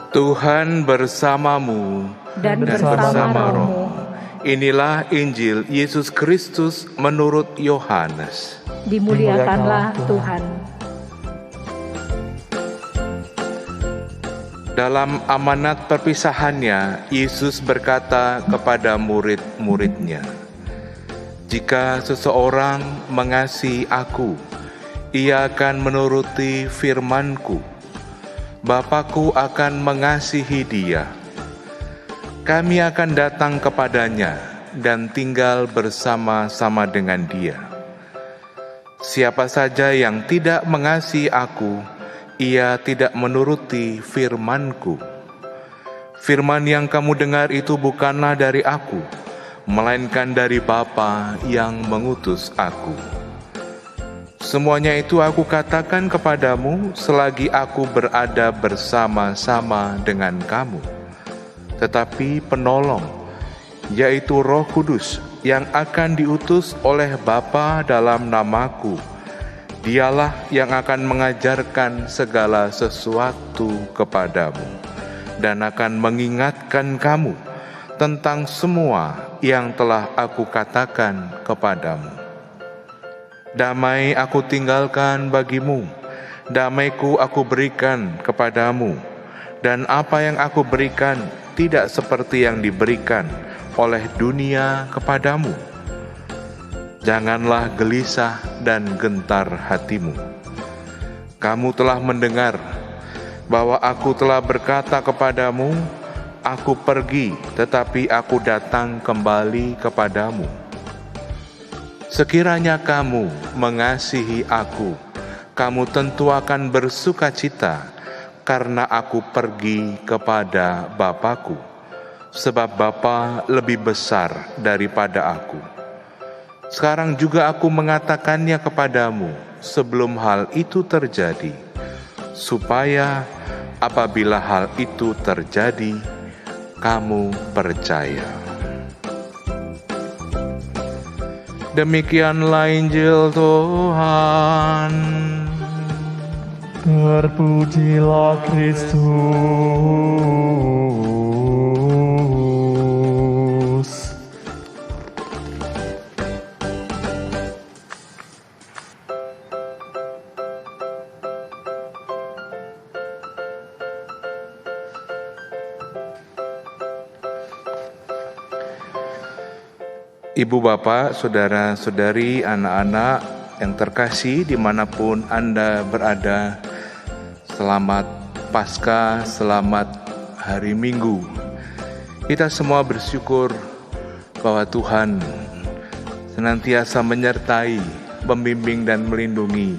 Tuhan bersamamu dan bersama rohmu. Inilah Injil Yesus Kristus menurut Yohanes. Dimuliakanlah Tuhan. Dalam amanat perpisahannya, Yesus berkata kepada murid-muridnya, "Jika seseorang mengasihi Aku, ia akan menuruti firman-Ku. Bapa-Ku akan mengasihi dia. Kami akan datang kepadanya dan tinggal bersama-sama dengan dia. Siapa saja yang tidak mengasihi Aku, ia tidak menuruti firman-Ku. Firman yang kamu dengar itu bukanlah dari Aku, melainkan dari Bapa yang mengutus Aku. Semuanya itu Aku katakan kepadamu selagi Aku berada bersama-sama dengan kamu. Tetapi penolong, yaitu Roh Kudus yang akan diutus oleh Bapa dalam namaku, Dialah yang akan mengajarkan segala sesuatu kepadamu dan akan mengingatkan kamu tentang semua yang telah Aku katakan kepadamu. Damai Aku tinggalkan bagimu, damai-Ku Aku berikan kepadamu, dan apa yang Aku berikan tidak seperti yang diberikan oleh dunia kepadamu. Janganlah gelisah dan gentar hatimu. Kamu telah mendengar bahwa Aku telah berkata kepadamu, Aku pergi, tetapi Aku datang kembali kepadamu. Sekiranya kamu mengasihi Aku, kamu tentu akan bersukacita, karena Aku pergi kepada Bapa-Ku, sebab Bapa lebih besar daripada Aku. Sekarang juga Aku mengatakannya kepadamu sebelum hal itu terjadi, supaya apabila hal itu terjadi, kamu percaya. Demikianlah Injil Tuhan. Terpujilah Kristus. Ibu bapak, saudara-saudari, anak-anak yang terkasih dimanapun Anda berada, selamat Paskah, selamat hari Minggu. Kita semua bersyukur bahwa Tuhan senantiasa menyertai, membimbing dan melindungi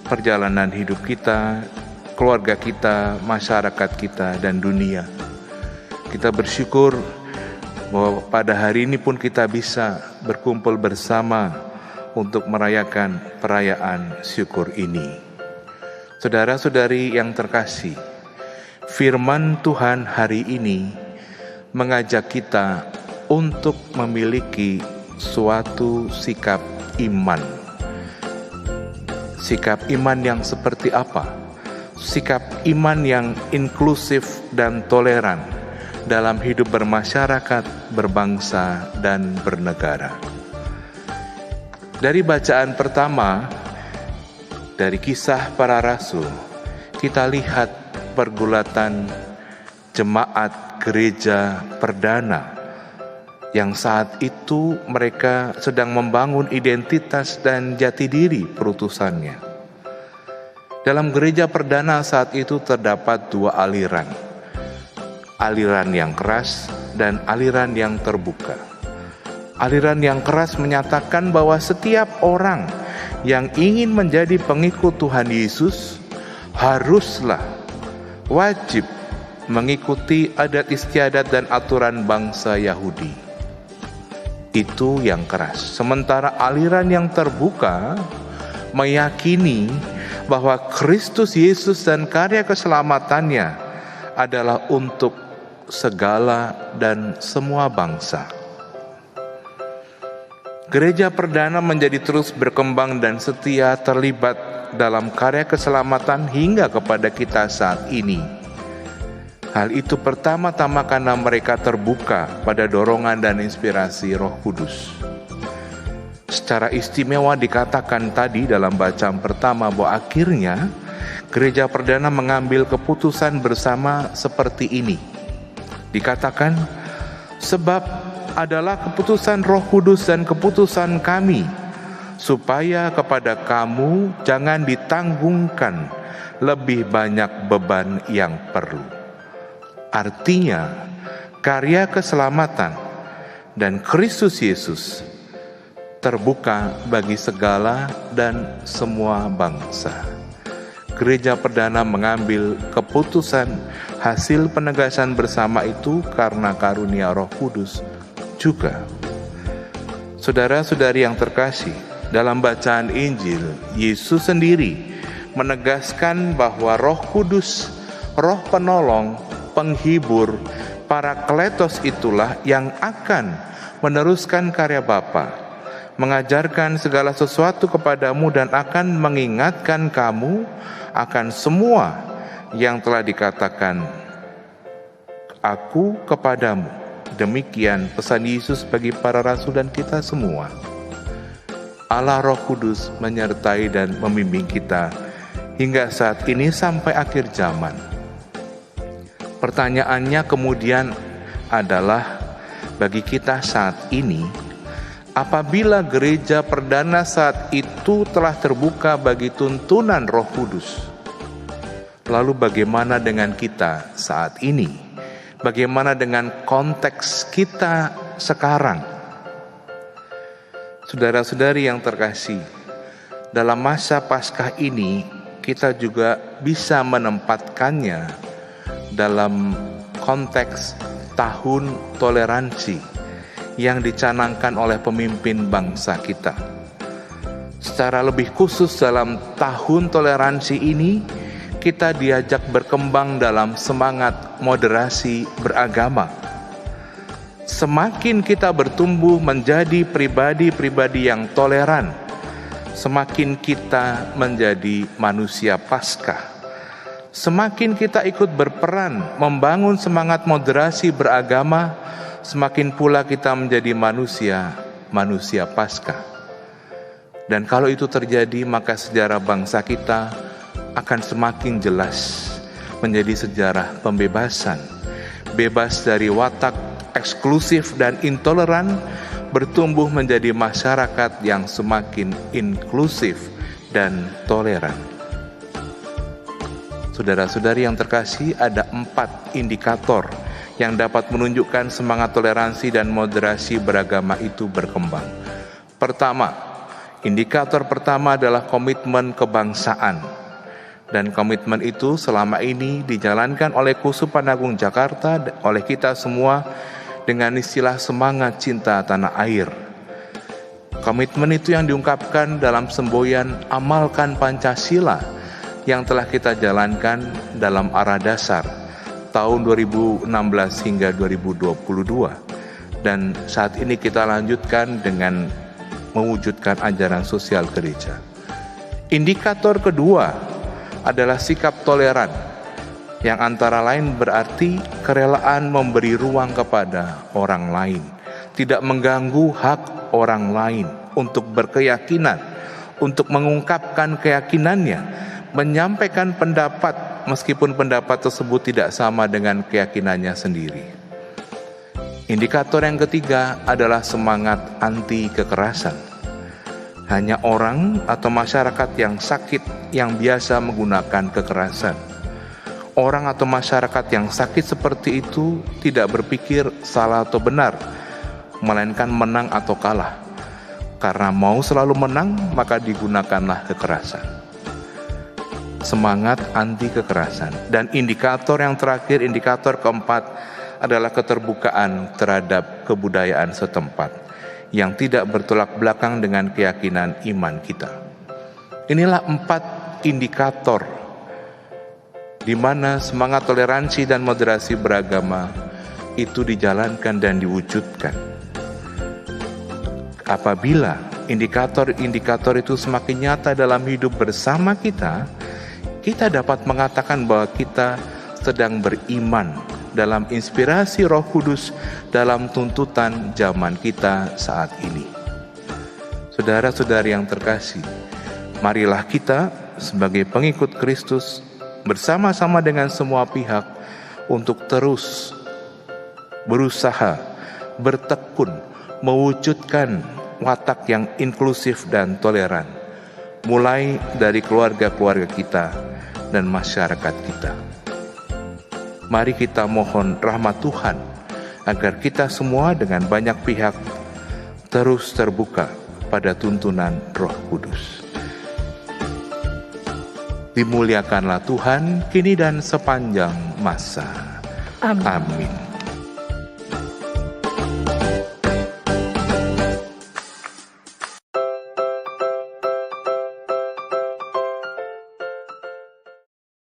perjalanan hidup kita, keluarga kita, masyarakat kita, dan dunia. Kita bersyukur bahwa pada hari ini pun kita bisa berkumpul bersama untuk merayakan perayaan syukur ini. Saudara-saudari yang terkasih, firman Tuhan hari ini mengajak kita untuk memiliki suatu sikap iman. Sikap iman yang seperti apa? Sikap iman yang inklusif dan toleran dalam hidup bermasyarakat, berbangsa, dan bernegara. Dari bacaan pertama, dari Kisah Para Rasul, kita lihat pergulatan jemaat gereja perdana yang saat itu mereka sedang membangun identitas dan jati diri perutusannya. Dalam gereja perdana saat itu terdapat dua aliran. Aliran yang keras dan aliran yang terbuka. Aliran yang keras menyatakan bahwa setiap orang yang ingin menjadi pengikut Tuhan Yesus haruslah wajib mengikuti adat istiadat dan aturan bangsa Yahudi. Itu yang keras. Sementara aliran yang terbuka meyakini bahwa Kristus Yesus dan karya keselamatannya adalah untuk segala dan semua bangsa. Gereja perdana menjadi terus berkembang dan setia terlibat dalam karya keselamatan hingga kepada kita saat ini. Hal itu pertama-tama karena mereka terbuka pada dorongan dan inspirasi Roh Kudus. Secara istimewa dikatakan tadi dalam bacaan pertama bahwa akhirnya Gereja Perdana mengambil keputusan bersama seperti ini. Dikatakan, sebab adalah keputusan Roh Kudus dan keputusan kami, supaya kepada kamu jangan ditanggungkan lebih banyak beban yang perlu. Artinya, karya keselamatan dan Kristus Yesus terbuka bagi segala dan semua bangsa. Gereja Perdana mengambil keputusan hasil penegasan bersama itu karena karunia Roh Kudus juga. Saudara-saudari yang terkasih, dalam bacaan Injil, Yesus sendiri menegaskan bahwa Roh Kudus, Roh Penolong, Penghibur, Parakletos itulah yang akan meneruskan karya Bapa, mengajarkan segala sesuatu kepadamu dan akan mengingatkan kamu akan semua yang telah dikatakan aku kepadamu. Demikian pesan Yesus bagi para rasul dan kita semua. Allah Roh Kudus menyertai dan membimbing kita hingga saat ini sampai akhir zaman. Pertanyaannya kemudian adalah bagi kita saat ini, apabila Gereja Perdana saat itu telah terbuka bagi tuntunan Roh Kudus, lalu bagaimana dengan kita saat ini? Bagaimana dengan konteks kita sekarang? Saudara-saudari yang terkasih, dalam masa Paskah ini kita juga bisa menempatkannya dalam konteks tahun toleransi yang dicanangkan oleh pemimpin bangsa kita. Secara lebih khusus dalam tahun toleransi ini, kita diajak berkembang dalam semangat moderasi beragama. Semakin kita bertumbuh menjadi pribadi-pribadi yang toleran, semakin kita menjadi manusia Paskah. Semakin kita ikut berperan membangun semangat moderasi beragama, semakin pula kita menjadi manusia Paskah. Dan kalau itu terjadi, maka sejarah bangsa kita akan semakin jelas menjadi sejarah pembebasan, bebas dari watak eksklusif dan intoleran, bertumbuh menjadi masyarakat yang semakin inklusif dan toleran. Saudara-saudari yang terkasih, ada 4 indikator yang dapat menunjukkan semangat toleransi dan moderasi beragama itu berkembang. Pertama, indikator pertama adalah komitmen kebangsaan. Dan komitmen itu selama ini dijalankan oleh Kuskupan Agung Jakarta, oleh kita semua dengan istilah semangat cinta tanah air. Komitmen itu yang diungkapkan dalam semboyan amalkan Pancasila yang telah kita jalankan dalam arah dasar tahun 2016 hingga 2022. Dan saat ini kita lanjutkan dengan mewujudkan ajaran sosial gereja. Indikator kedua adalah sikap toleran, yang antara lain berarti kerelaan memberi ruang kepada orang lain, tidak mengganggu hak orang lain untuk berkeyakinan, untuk mengungkapkan keyakinannya, menyampaikan pendapat meskipun pendapat tersebut tidak sama dengan keyakinannya sendiri. Indikator yang ketiga adalah semangat anti kekerasan. Hanya orang atau masyarakat yang sakit yang biasa menggunakan kekerasan. Orang atau masyarakat yang sakit seperti itu tidak berpikir salah atau benar, melainkan menang atau kalah. Karena mau selalu menang, maka digunakanlah kekerasan. Semangat anti kekerasan. Dan indikator yang terakhir, indikator keempat adalah keterbukaan terhadap kebudayaan setempat yang tidak bertolak belakang dengan keyakinan iman kita. Inilah 4 indikator di mana semangat toleransi dan moderasi beragama itu dijalankan dan diwujudkan. Apabila indikator-indikator itu semakin nyata dalam hidup bersama kita, kita dapat mengatakan bahwa kita sedang beriman dalam inspirasi Roh Kudus dalam tuntutan zaman kita saat ini. Saudara-saudari yang terkasih, marilah kita sebagai pengikut Kristus bersama-sama dengan semua pihak untuk terus berusaha, bertekun, mewujudkan watak yang inklusif dan toleran, mulai dari keluarga-keluarga kita dan masyarakat kita. Mari kita mohon rahmat Tuhan agar kita semua dengan banyak pihak terus terbuka pada tuntunan Roh Kudus. Dimuliakanlah Tuhan kini dan sepanjang masa. Amin. Amin.